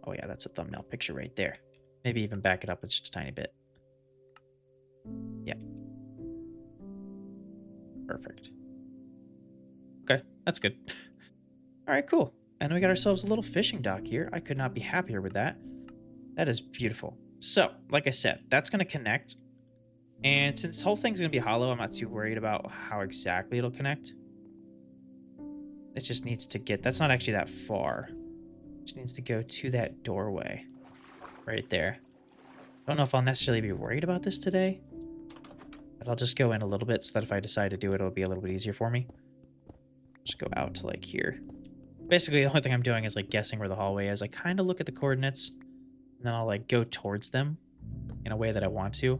Speaker 1: Oh yeah, that's a thumbnail picture right there. Maybe even back it up with just a tiny bit. Yep. Perfect. Okay, that's good. All right, cool. And we got ourselves a little fishing dock here. I could not be happier with that. That is beautiful. So, like I said, that's going to connect. And since this whole thing's going to be hollow, I'm not too worried about how exactly it'll connect. It just needs to get... That's not actually that far. Just needs to go to that doorway right there. Don't know if I'll necessarily be worried about this today, but I'll just go in a little bit so that if I decide to do it, it'll be a little bit easier for me. Just go out to like here. Basically, the only thing I'm doing is like guessing where the hallway is. I kind of look at the coordinates and then I'll like go towards them in a way that I want to,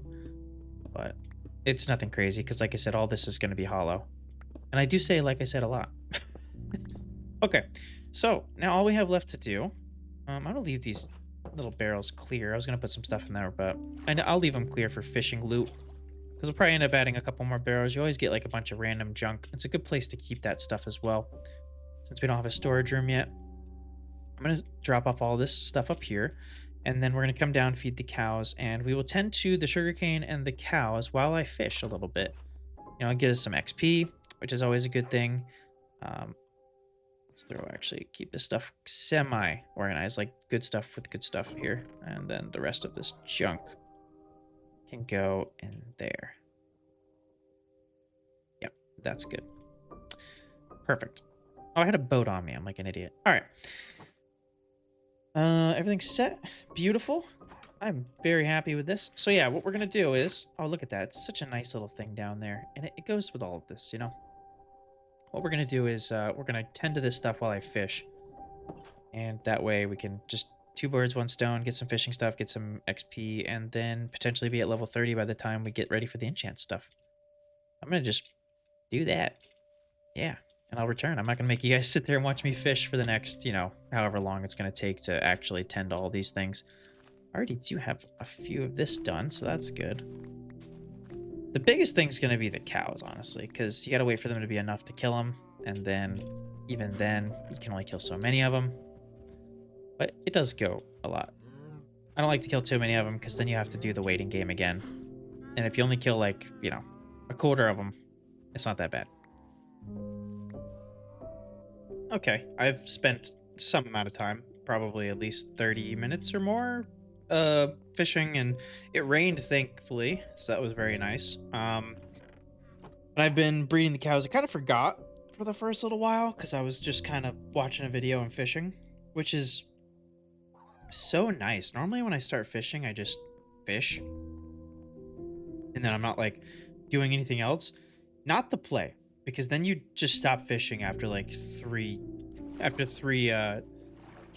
Speaker 1: but it's nothing crazy because like I said, all this is going to be hollow. And I do say, like I said, a lot. Okay, so now all we have left to do, I'm going to leave these little barrels clear. I was going to put some stuff in there, but I'll leave them clear for fishing loot because we'll probably end up adding a couple more barrels. You always get like a bunch of random junk. It's a good place to keep that stuff as well. Since we don't have a storage room yet, I'm going to drop off all this stuff up here, and then we're going to come down, feed the cows, and we will tend to the sugarcane and the cows while I fish a little bit. You know, get us some XP, which is always a good thing. Let's throw, actually, keep this stuff semi-organized, like good stuff with good stuff here. And then the rest of this junk can go in there. Yep, that's good. Perfect. Oh, I had a boat on me. I'm like an idiot. All right. Everything's set. Beautiful. I'm very happy with this. So yeah, what we're going to do is... Oh, look at that. It's such a nice little thing down there. And it goes with all of this, you know? What we're going to do is we're going to tend to this stuff while I fish. And that way we can just two birds, one stone, get some fishing stuff, get some XP, and then potentially be at level 30 by the time we get ready for the enchant stuff. I'm going to just do that. Yeah. And I'll return. I'm not going to make you guys sit there and watch me fish for the next, you know, however long it's going to take to actually tend to all these things. I already do have a few of this done, so that's good. The biggest thing's going to be the cows, honestly, because you got to wait for them to be enough to kill them. And then, even then, you can only kill so many of them. But it does go a lot. I don't like to kill too many of them, because then you have to do the waiting game again. And if you only kill, like, you know, a quarter of them, it's not that bad. Okay, I've spent some amount of time, probably at least 30 minutes or more, fishing, and it rained, thankfully, so that was very nice. And I've been breeding the cows. I kind of forgot for the first little while, because I was just kind of watching a video and fishing, which is so nice. Normally when I start fishing, I just fish, and then I'm not, like, doing anything else. Not the play. Because then you just stop fishing after like three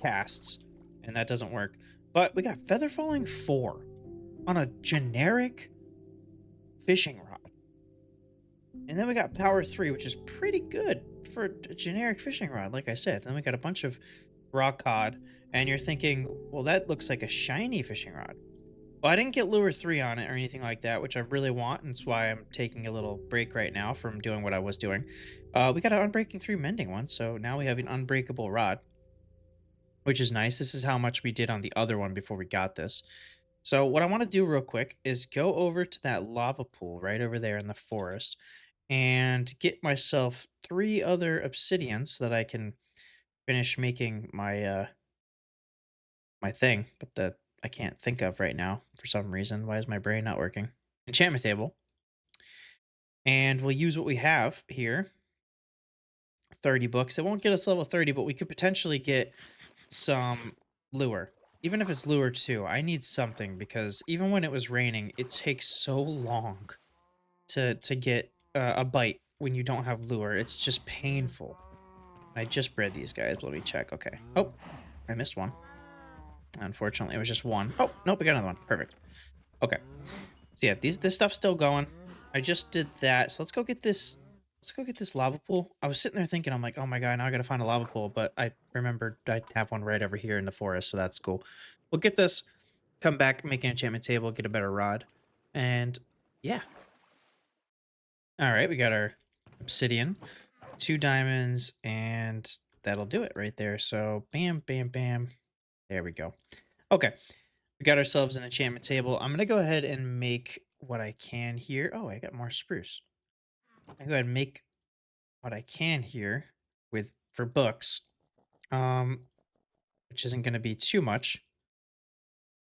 Speaker 1: casts, and that doesn't work. But we got feather falling 4 on a generic fishing rod, and then we got power 3, which is pretty good for a generic fishing rod, like I said. And then we got a bunch of rock cod, and you're thinking, well, that looks like a shiny fishing rod. Well, I didn't get lure 3 on it or anything like that, which I really want, and that's why I'm taking a little break right now from doing what I was doing. We got an Unbreaking 3 mending one, so now we have an unbreakable rod, which is nice. This is how much we did on the other one before we got this. So what I want to do real quick is go over to that lava pool right over there in the forest and get myself 3 other obsidians so that I can finish making my thing, but that I can't think of right now for some reason. Why is my brain not working? Enchantment table. And we'll use what we have here. 30 books. It won't get us level 30, but we could potentially get some lure. Even if it's lure 2, I need something, because even when it was raining, it takes so long to get a bite when you don't have lure. It's just painful. I just bred these guys. Let me check. Okay. Oh, I missed one. Unfortunately, it was just one. Oh, nope, we got another one. Perfect. Okay. So yeah, this stuff's still going. I just did that. So let's go get this. Let's go get this lava pool. I was sitting there thinking, I'm like, oh my god, now I gotta find a lava pool. But I remembered I have one right over here in the forest, so that's cool. We'll get this, come back, make an enchantment table, get a better rod. And yeah. All right, we got our obsidian, 2 diamonds, and that'll do it right there. So bam, bam, bam. There we go. Okay. We got ourselves an enchantment table. I'm going to go ahead and make what I can here. Oh, I got more spruce. I go ahead and make what I can here for books. Which isn't going to be too much.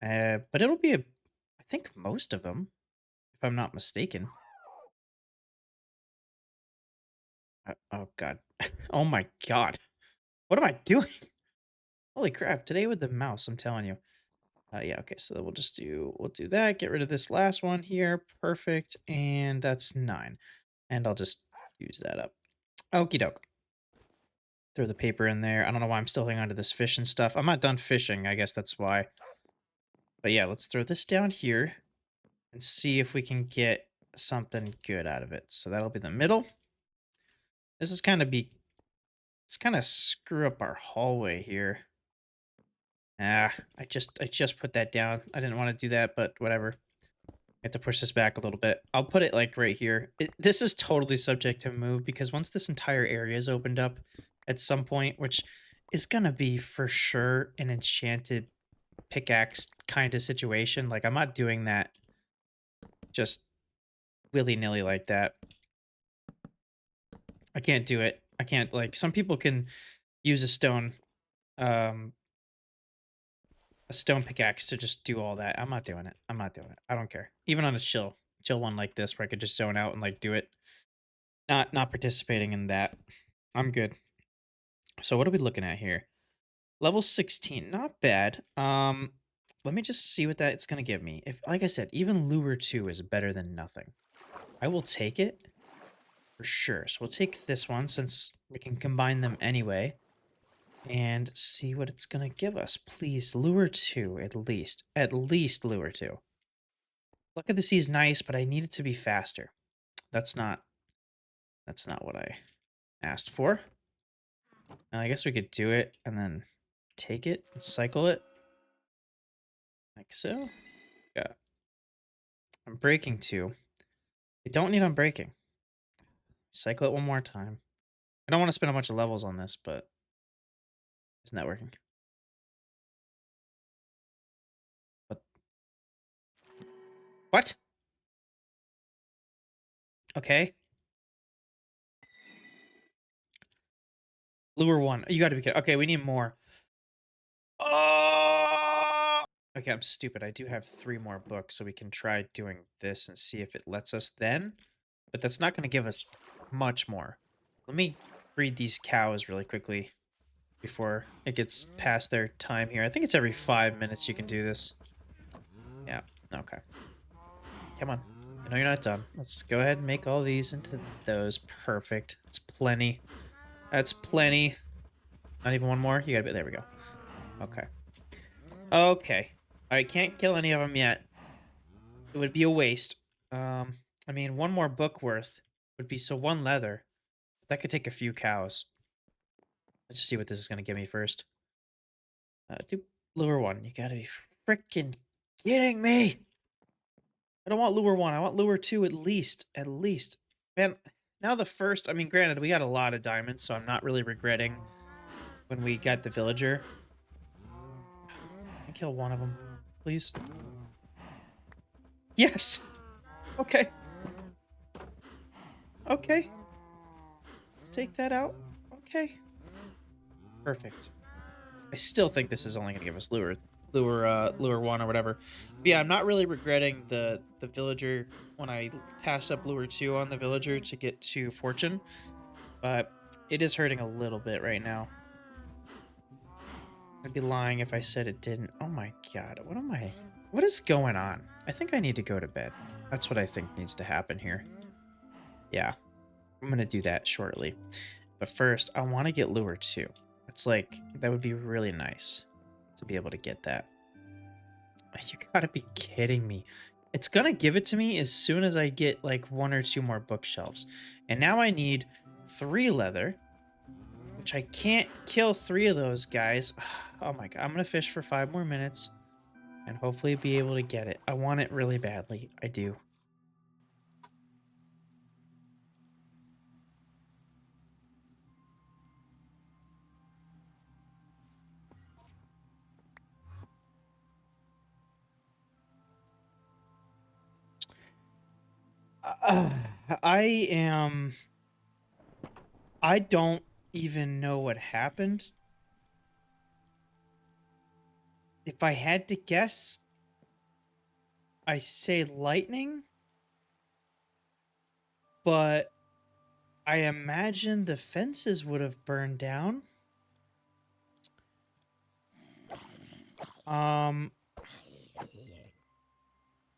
Speaker 1: But it'll be I think most of them, if I'm not mistaken. Oh god. Oh my god. What am I doing? Holy crap, today with the mouse, I'm telling you. Yeah, okay, so we'll do that, get rid of this last one here, perfect, and that's 9. And I'll just use that up. Okie doke. Throw the paper in there. I don't know why I'm still holding on to this fish and stuff. I'm not done fishing, I guess that's why. But yeah, let's throw this down here and see if we can get something good out of it. So that'll be the middle. This is kind of be It's kind of screw up our hallway here. Ah, I just put that down. I didn't want to do that, but whatever. I have to push this back a little bit. I'll put it like right here. This is totally subject to move because once this entire area is opened up at some point, which is gonna be for sure an enchanted pickaxe kind of situation. Like I'm not doing that just willy-nilly like that. I can't do it. I can't like some people can use um a stone pickaxe to just do all that. I'm not doing it. I'm not doing it. I don't care. Even on a chill one like this where I could just zone out and like do it. Not participating in that. I'm good. So what are we looking at here? Level 16. Not bad. Let me just see what that's going to give me. If like I said, even lure 2 is better than nothing. I will take it for sure. So we'll take this one since we can combine them anyway and see what it's going to give us. Please lure 2 at least. At least lure 2. Luck of the Sea is nice, but I need it to be faster. That's not what I asked for. Now, I guess we could do it and then take it and cycle it. Like so. Yeah. I'm breaking 2. I don't need unbreaking. Cycle it one more time. I don't want to spend a bunch of levels on this, but isn't that working? What? What? Okay. Lure 1. You got to be kidding. Okay, we need more. Oh! Okay, I'm stupid. I do have 3 more books, so we can try doing this and see if it lets us then. But that's not going to give us much more. Let me breed these cows really quickly before it gets past their time here. I think it's every 5 minutes you can do this. Yeah, okay. Come on. I know you're not done. Let's go ahead and make all these into those. Perfect. That's plenty. That's plenty. Not even one more? You gotta be... There we go. Okay. Okay. I can't kill any of them yet. It would be a waste. I mean, one more book worth would be... So one leather. That could take a few cows. Let's just see what this is gonna give me first. Do lure 1. You gotta be freaking kidding me! I don't want lure 1. I want lure 2 at least. At least. Man, now the first... I mean, granted, we got a lot of diamonds, so I'm not really regretting when we got the villager. I kill one of them, please. Yes! Okay. Okay. Let's take that out. Okay. Perfect. I still think this is only going to give us lure 1 or whatever. But yeah, I'm not really regretting the villager when I passed up lure 2 on the villager to get to fortune, but it is hurting a little bit right now. I'd be lying if I said it didn't. Oh my god, what is going on? I think I need to go to bed. That's what I think needs to happen here. Yeah, I'm gonna do that shortly. But first, I want to get lure 2. It's like, that would be really nice to be able to get that. You gotta be kidding me. It's gonna give it to me as soon as I get like 1 or 2 more bookshelves. And now I need 3 leather, which I can't kill 3 of those guys. Oh my god, I'm gonna fish for 5 more minutes and hopefully be able to get it. I want it really badly. I do. Uh, I am... I don't even know what happened. If I had to guess, I say lightning, but I imagine the fences would have burned down. Um,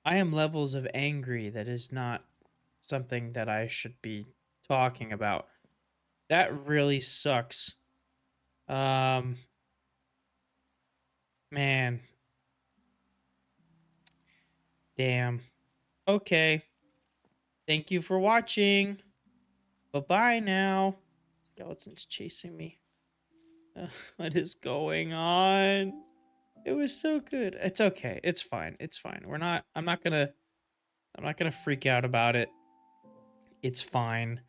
Speaker 1: I am levels of angry. That is not something that I should be talking about. That really sucks. Um, man, damn. Okay. Thank you for watching. Bye-bye now. Skeleton's chasing me. What is going on? It was so good. It's okay. It's fine. It's fine. I'm not gonna freak out about it. It's fine.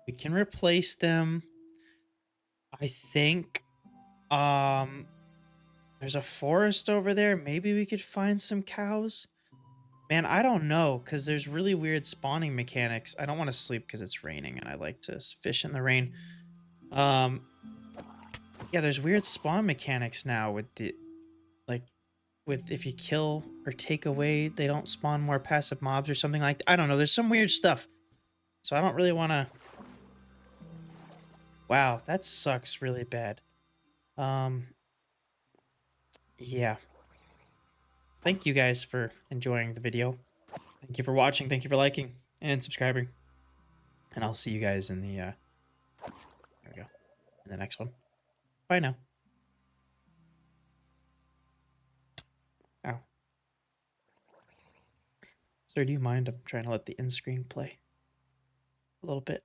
Speaker 1: We can replace them. I think um there's a forest over there. Maybe we could find some cows. Man, I don't know cuz there's really weird spawning mechanics. I don't want to sleep cuz it's raining and I like to fish in the rain. Um yeah, there's weird spawn mechanics now with the like with if you kill or take away, they don't spawn more passive mobs or something like that. I don't know. There's some weird stuff. So I don't really want to. Wow, that sucks really bad. Um, yeah. Thank you guys for enjoying the video. Thank you for watching. Thank you for liking and subscribing. And I'll see you guys in the there we go. In the next one. Bye now. Ow. Sir, do you mind? I'm trying to let the end screen play a little bit.